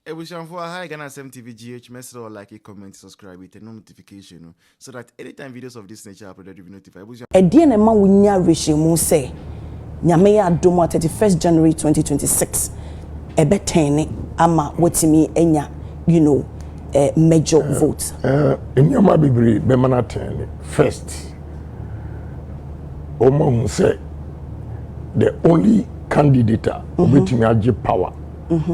For hi Ghana 7 TV GH, message or like, a comment, subscribe with a notification so that anytime videos of this nature are uploaded, you'll be notified. Ediana ma wunya regime say nyame ya adomo 31st January 2026 ebetene ama wetimi enya major vote. Enyama bibiri be mana ten first. Omo say the only candidate wetimi age power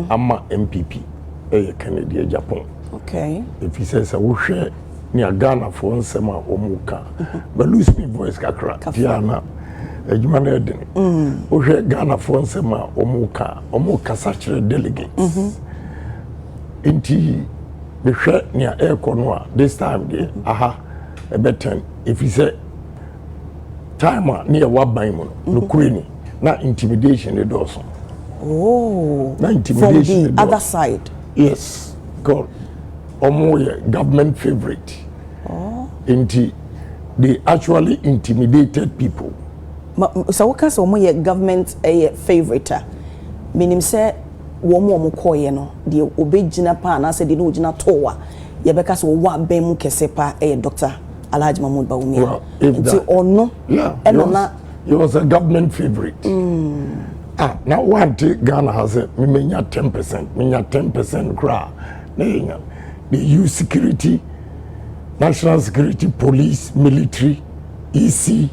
ama MPP Kennedy Japan. Okay. If he says I will share near Ghana for nsema omuka. But lose me voice kakra. Diana. Ejumane edeni. O share Ghana for nsema omuka sachere delegates. Inti the share near air conwa this time there. A better if he say time near wabaimono no kwini na intimidation the dozen. Oh, na intimidation from the other side. Yes, God. Omo government favorite. Oh. They actually intimidated people. So what kind of government favorite? Meaning say womo koye no the obejina pa na say the no jina towa. Ye beka so wa ben mu kese pa Dr. Alhaji Mahmoud Bawumia. Well, if that, no. Yeah, he was a government favorite. Now one thing Ghana has said, me 10% cry. They use security, national security, police, military, EC,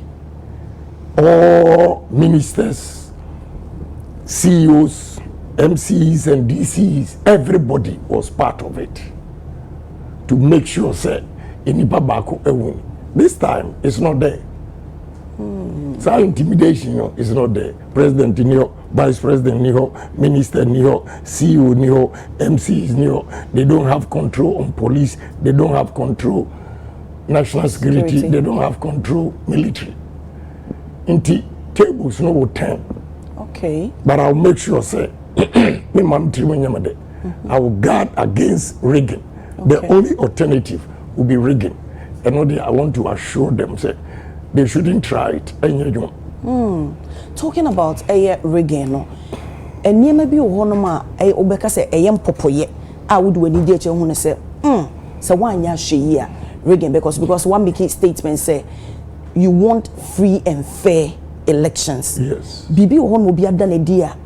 all ministers, CEOs, MCs and DCs, everybody was part of it to make sure say Inibabako win. This time it's not there. So intimidation is not there. President Niho, Vice President Niho, Minister Niho, CEO Niho, MCs Niho. They don't have control on police. They don't have control national security. They don't have control military. Inti tables no 10. Okay. But I'll make sure say I will guard against rigging. Okay. The only alternative will be rigging. And I want to assure them say they shouldn't try it. Talking about rigging, no, and near maybe Honoma, Obeka say, popoye. I would when you get your own say, so why ya she rigging? Because one big statement say, you want free and fair elections. Yes. Bibi Ohon will be a done idea.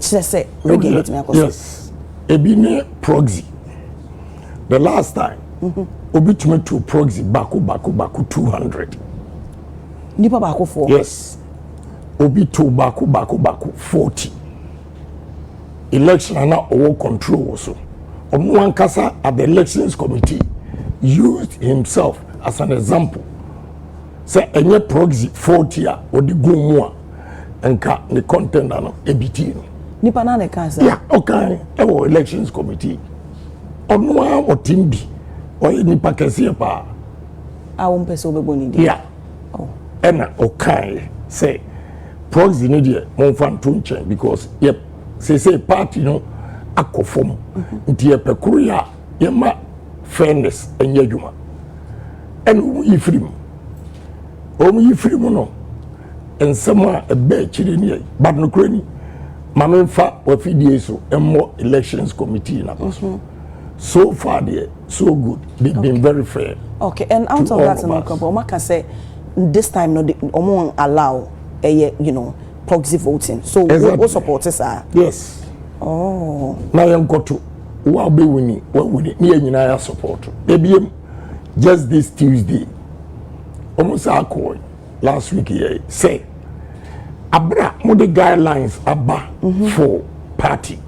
Say rigging. Yes. Ebine proxy. The last time, Obitume to proxy baku 200. Nipa baku 4. Yes. Obi to baku 40. Election na over control also. Omwankasa at the elections committee used himself as an example. Say any proxy 40 or the go more and the content no ebiti. Nipa na ne kan say. Yeah, okay. Ewo elections committee. Onwa o timbi or nipa kese pa. A won pese obeboni di. Yeah. Oh. Ena okay say proxy no dey monfan to nchen because yep say party no akofom nti ye pekuru ya ye ma fairness enye adwuma ena yifrim no ensema ebe chire ni but no krani mamemfa ofidie so emo elections committee na so far there so good they've been very fair. Okay, and out of that no problem can say this time no won't allow proxy voting. So exactly. What supporters are? Yes. Oh. Now you got to what be winning, what winning near you support. Maybe just this Tuesday, almost last week here say abra mo the guidelines aba for party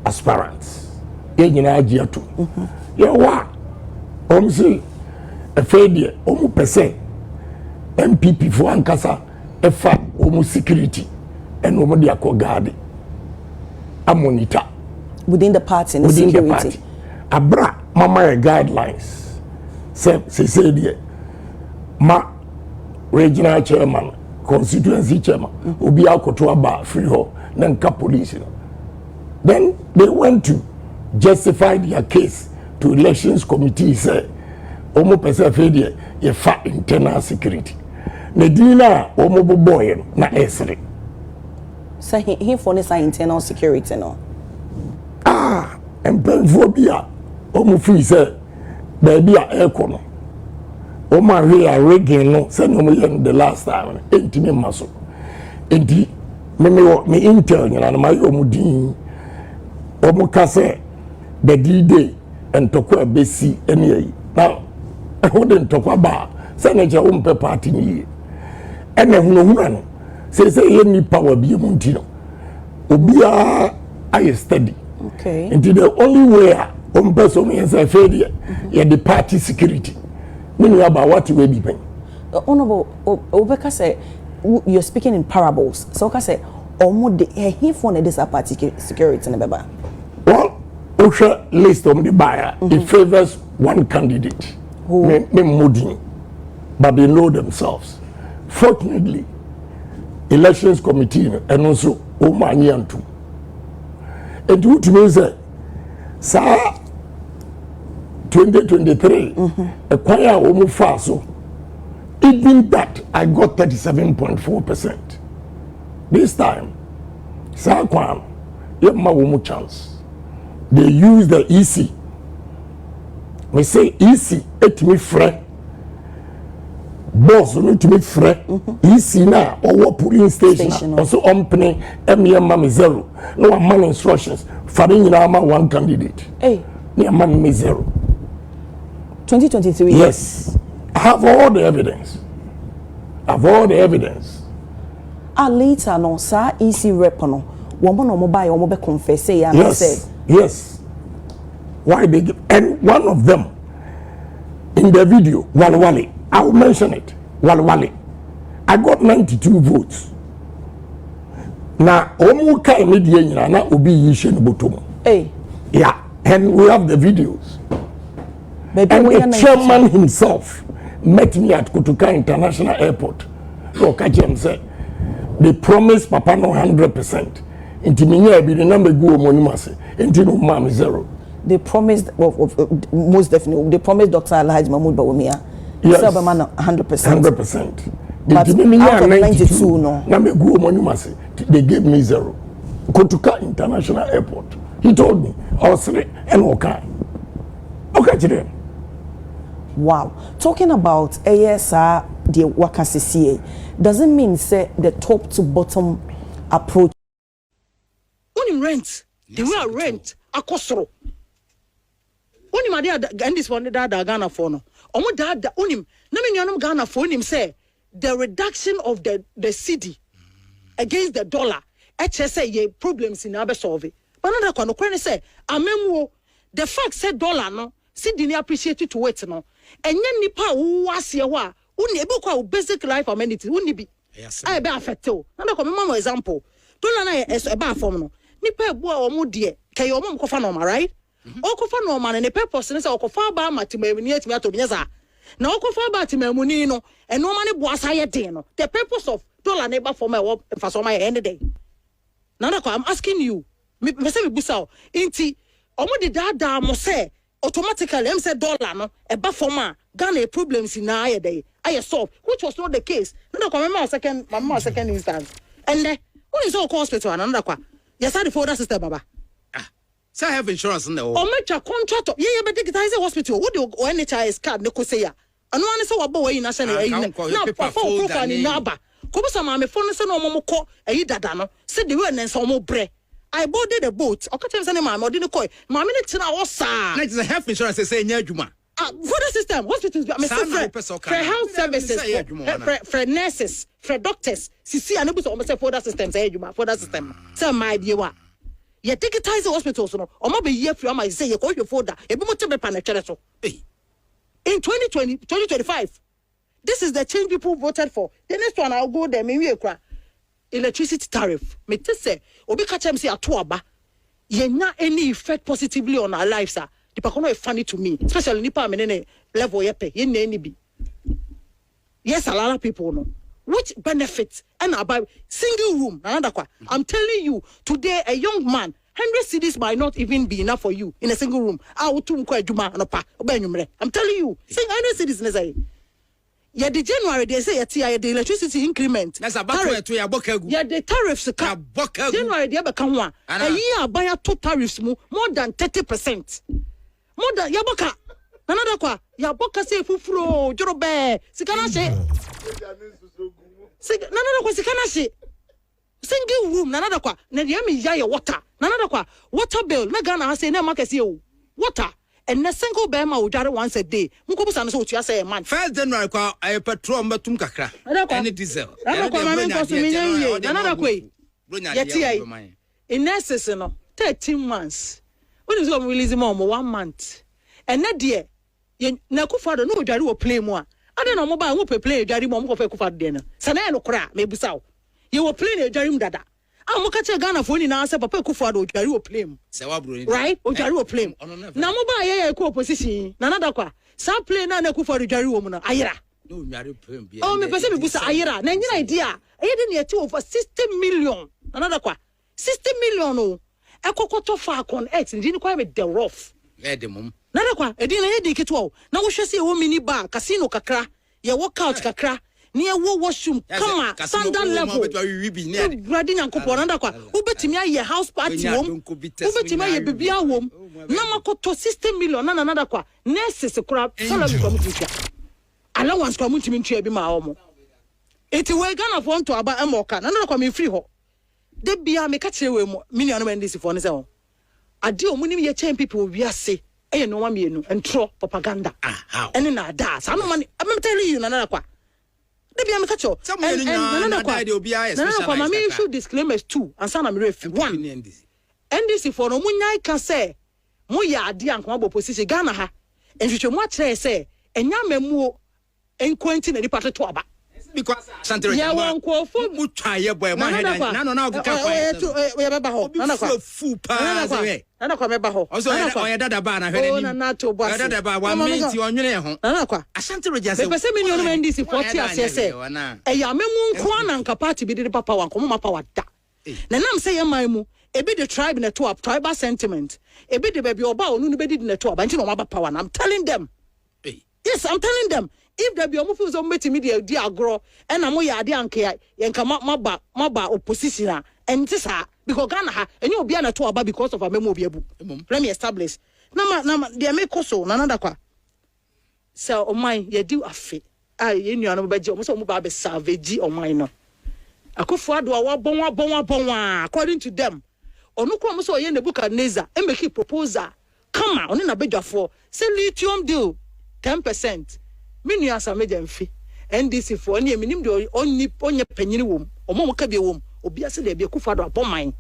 aspirants. You wa say a failure per MPP for ankasa efa omu security and omu dia ko guard a monitor within the party and security. The party. Abra mama guidelines say there ma regional chairman constituency chairman obi akoto aba free ho na nka police no. Then they went to justify their case to elections committee say omu pese failure ye fa internal security. Medina omobo boy na esre. So he for this internal security no. mpemfo bia omu free say baby a ekono o ma we are rigging no say no yen the last time entimi maso enti me intel nyina na my omu din omu ka say the D-Day and tokwa besi eni now who den tokwa ba say na je umpe party ni ene hunu no say ye ni power bi mu ntino obia I study. Okay. And the only way person is a failure, the party security. When you about what you will be paying. Honorable Obeka say you're speaking in parables. So I say almost he phone this party security in the well, Osha list on the buyer, it favors one candidate. Who? Moody. But they know themselves. Fortunately, elections committee and also Omanyantu. And what means that, sir, 2023, a choir almost fast. So, even that, I got 37.4%. This time, sir, Kwan, you have my chance. They use the EC. We say EC, it me free. Boss, no to me free. EC now, or polling station, also opening MMM zero. No man instructions. Faring Rama one candidate. Hey, near man me zero. 2023. Yes, I have all the evidence. I have all the evidence. Later, no, sir, EC rep no. Woman no mobile, or mobile confess. Yes, yes. Why they give? And one of them in the video, Walewale. I will mention it. Walewale. I got 92 votes. Now, Omuka immediately na obi yishe n'botomo. Hey. Yeah, and we have the videos. But and the chairman himself met me at Kutuka International Airport. So Kajem said, they promised Papa no 100%. Inti minya bi the number go monimase. Inti no mam zero. They promised, most definitely, they promised Dr. Alhaji Mahmoud Bawumia. Yes. 100%. 100%. But out of 92, no. They gave me zero. Kotuka International Airport. He told me, I was three and okay. Okay, wow. Talking about ASR, the Wakasisiye, doesn't mean say the top to bottom approach. Only rent. The way I rent, a costro. Only my dad, and this one, that Ghana for no. Omo dad, only, no mean Ghana for him say. The reduction of the cedi against the dollar, HSA ye problems in our solve. But another one, no say, amemo the fact said dollar no, cedi ni appreciate to wait no, and yen nipa was ye wa, uni ebo basic life amenities, uni be. Yes, I be affected. Another mama example, dollar na is a bar form no, nipa boa or mudie, kay your mom kofa normal, right? Okofa normal and the purpose is okofa ba matimoniate me to biaza. Now, okofa ba timemuni no, and no money boss higher day no. The purpose of dollar neighbor for my work for my end day. Now, I'm asking you, me say me busao. Inti, omo di dada mo say automatically. Say dollar no, a bafoma Ghana problems in our day. I solve, which was not the case. No, come my second instance. And what is all hospital and another qua? Yes, I the folder system, baba. So I have insurance in the or make a contract. Yeah, but digitize the hospital. What do NHIS card? No, say ya. And one is our boy in national. Now, for in Naba. Kobusa mame phone so no mo ko e dada no. Say the way nso mo bre. I boarded the boat. Okatem say mama odin ko. Mame ne tina wo sa. That is a health insurance say nya adwuma. For the system, hospitals, for health services, for nurses, for doctors. See, I know for the system, say for the system. Say my dear. You digitize the hospitals, no, or maybe year for my say you call your folder, a bit more penetrate. In 2025, this is the change people voted for. The next one I'll go there, maybe a cry. Electricity tariff. Me to say, Obi Kachem say at Tuaba, ye not any effect positively on our lives, sir. The Pacono is funny to me, especially Nipa Menene level yepe, ye any be. Yes, a lot of people know. Which benefits and about single room? I'm telling you, today a young man, 100 cedis might not even be enough for you in a single room. I'm telling you, saying 100 cedis. Yeah, the January they say the electricity increment. That's about to ya bokagu. Yeah, the tariffs January they become one. A year buy two tariffs more than 30%. More than yaboka. Another kwa yaboka say fufuro jorobe sikana she. Nanada kwa sikana she. Single room nanada kwa na yami ya water. Nanada kwa water bill na Ghana ha say na makasi o. Water and a single bema will jar once a day. Mukobusan so to say man. 1st January kwa petrol mbatum kakra. And diesel. Another way. Yeti in essence no 13 months. When is going to release more 1 month. And that dear na Kufado no jari will play more. I don't know mobile will play jari mom of Kufado dinner. Sana no cra maybe so. You will play a jari dada. I'm going to Ghana for any answer, Papa Kufado, Jari will play. Right? Or Jari will play. Now, mobile co-position, Nanada qua. Some play Nana Kufado Jari woman, Ayra. No, oh, me person Busa Ayra, Nanya idea. I didn't yet over 60 million. Another qua. 60 million. Oh, a cocoto fark on X and didn't quite with the rough. Edimum. Nana qua, a dinner headache at all. Now we shall see a mini bar, casino kakra, ya walk out kakra. Near washroom, come on, standard level. Grading and Coponanda, who bet me a house party home, who bet me a baby home. Namako to 60 million, another qua. Nest is a crab, salary committee. Allowance committee to be my home. It's a way Ghana want to about a mocha, another coming free ho. They be a make a chair million men this for his own. I do money your chain people we are say, eh, no one and throw propaganda. And in our das, I'm telling you, another qua. And issue disclaimers too, and some ref one. NDC for no munya can say, Moya dear and position Ghana ha, and you should watch say, and Yamemo and Quentin and the party to about. Because Santa one call for Mutaya boy, my head. No, we have a home. None of a fool pass away. None of a baho. Also, I had a ban. I heard not to buy about 1 minute on your home. Nanaka. I sent to just a million NDC 40 years. A Yamun Kwan and Capati be the papa one come up our da. Nanam say a maimu, a bit the tribe in a twab, tribal sentiment, a bit the baby or bow, no bed in the twab, and you know about power. I'm telling them. Yes, I'm telling them. If there be a move on media dear grow and I'm more idea and come up my opposition and this because Ghana and you'll be an tour because of a memo. Let me establish. Nama they make also another qua. So on mine ye do a fit. I in your number almost mobile savage on mine. I could forward bon according to them. Or no come so in the book at Neza and make a proposal. Come on in a bed for say lithium deal 10%. Many as a major fee. NDC for any minimum only ponya penny womb, or more cabby womb, or be a silly be a kufado upon mine.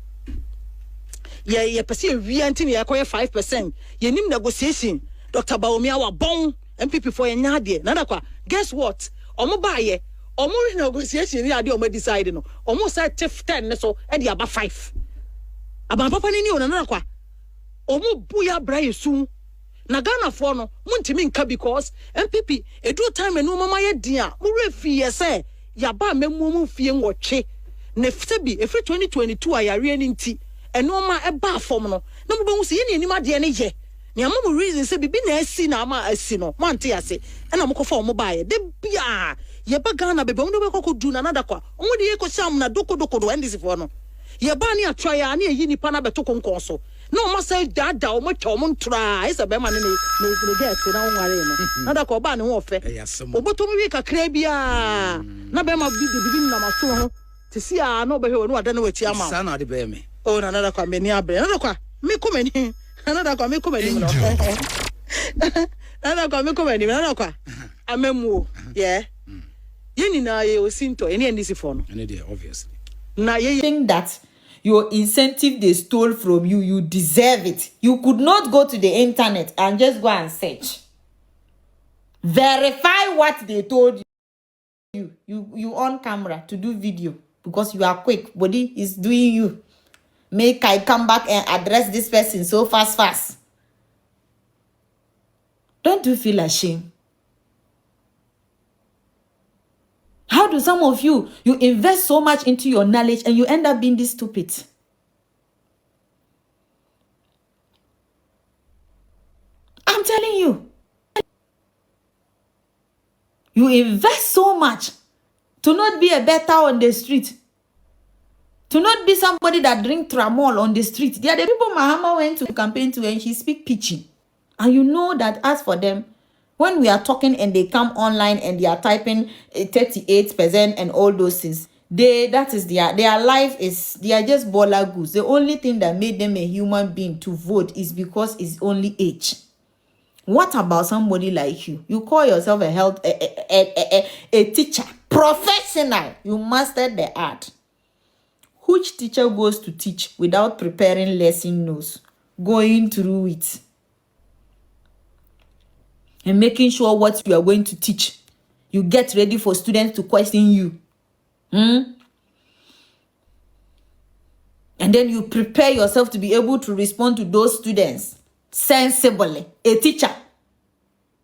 Ye perceive we antony acquire 5%. Ye nim negotiation. Dr. Baumia wa bon and people for a nadia. Nanaka. Guess what? Omo buy or more negotiation. The idea of deciding. Almost at 10 so and the about 5. About papa ni on another. Omo buya bray soon. Na Ghana for no muntimi nka because MPP edu time enu mama ye dia mo refi ye say ya ba memmu mu fie nwotwe na ftebi efri 2022 ayare ani nti enu ma e ba fom no na mo behu se ye ni anima de ne ye na ama mo reason say bibi na asi na ama asi no mante ase e na mo ko fa mo ba ye de bia ye ba Ghana bebe mo be kokko du na nada kwa mo de ye ko sam na doko do ndisi for no ye ba ni atwa ya na ye ni pa na beto konkon so no ma say dada o mo twa mo ntra isa be ma ne get na wonware no na da ko ba ne ho ofe oboto mo wi kakra bia na be ma bibi na ma so ho te si a na obehe no ada na wachi ama sa na de be me o na da kwa me ni abre na da kwa me komani na da kwa me komani no na da kwa me komani na da kwa amemu yeah ye ni na ye osinto eni ndisi for no ene dey obviously na ye think that your incentive they stole from you, you deserve it. You could not go to the internet and just go and search. Verify what they told you. You on camera to do video because you are quick. Body is doing you. Make I come back and address this person so fast. Don't you feel ashamed? How do some of you invest so much into your knowledge and you end up being this stupid? I'm telling you. You invest so much to not be a better on the street. To not be somebody that drink tramol on the street. They are the people Mahama went to campaign to and she speak pitching. And you know that as for them, when we are talking and they come online and they are typing 38% and all those things, their life is, they are just baller goose. The only thing that made them a human being to vote is because it's only age. What about somebody like you? You call yourself a teacher, professional. You mastered the art. Which teacher goes to teach without preparing lesson notes, going through it, and making sure what you are going to teach, you get ready for students to question you? And then you prepare yourself to be able to respond to those students sensibly, a teacher.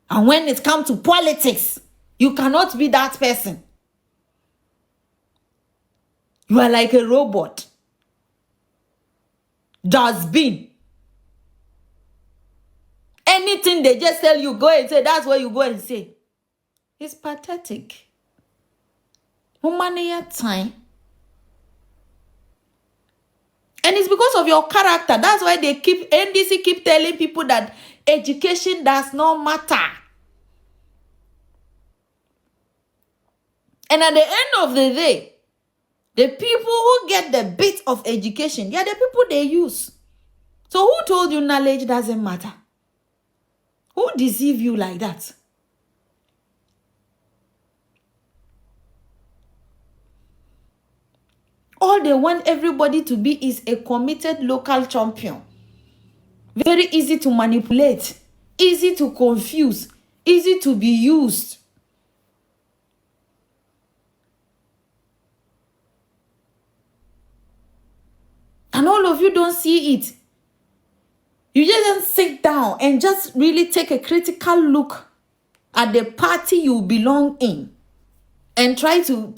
And when it comes to politics, you cannot be that person. You are like a robot. Dustbin. Anything they just tell you, go and say, that's what you go and say. It's pathetic. Time. And it's because of your character. That's why NDC keep telling people that education does not matter. And at the end of the day, the people who get the bit of education, they are the people they use. So who told you knowledge doesn't matter? Who deceived you like that? All they want everybody to be is a committed local champion. Very easy to manipulate, easy to confuse, easy to be used. And all of you don't see it. You just sit down and just really take a critical look at the party you belong in and try to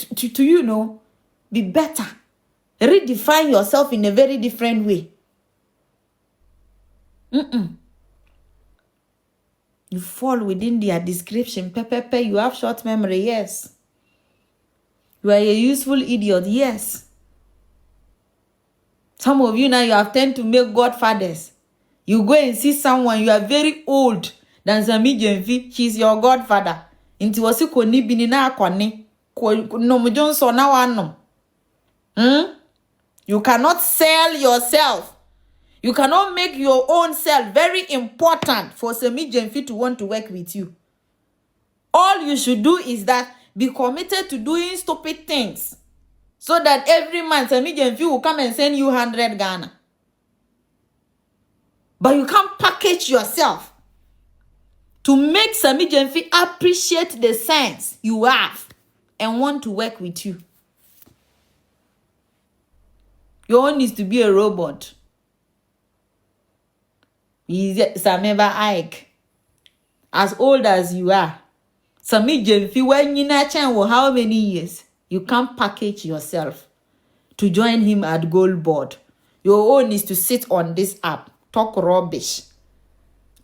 be better. Redefine yourself in a very different way. You fall within their description. Pepe, you have short memory, yes. You are a useful idiot, yes. Some of you now, you have tend to make godfathers. You go and see someone, you are very old than Sami Jenfi, she's your godfather. Inti wasi koni binina koni. No mujonso na wanom. You cannot sell yourself. You cannot make your own self very important for Sami Jenfi to want to work with you. All you should do is that be committed to doing stupid things. So that every month Sami Jenfi will come and send you 100 Ghana. But you can't package yourself to make Sami Jenfi appreciate the sense you have and want to work with you. Your own is to be a robot. Sameba Ike. As old as you are. Sami Jenfi, when you know how many years? You can't package yourself to join him at Gold Board. Your own is to sit on this app, talk rubbish,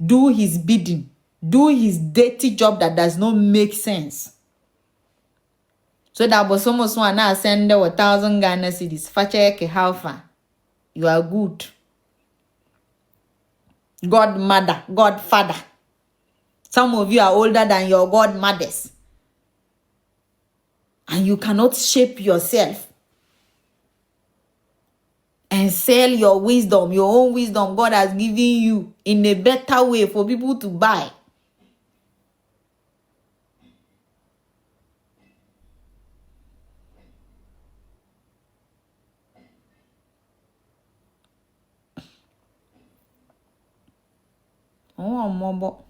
do his bidding, do his dirty job that does not make sense. So that was almost one now send 1,000 Ghana cedis. Facheke how far? You are good. Godmother, godfather. Some of you are older than your godmothers. And you cannot shape yourself and sell your wisdom, your own wisdom God has given you in a better way for people to buy. Oh, Mobo.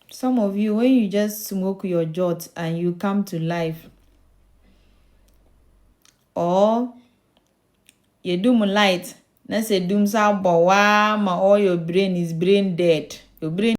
Some of you, when you just smoke your jot and you come to life, or you do light, let's say doom sa bawa, ma all your brain is brain dead. Your brain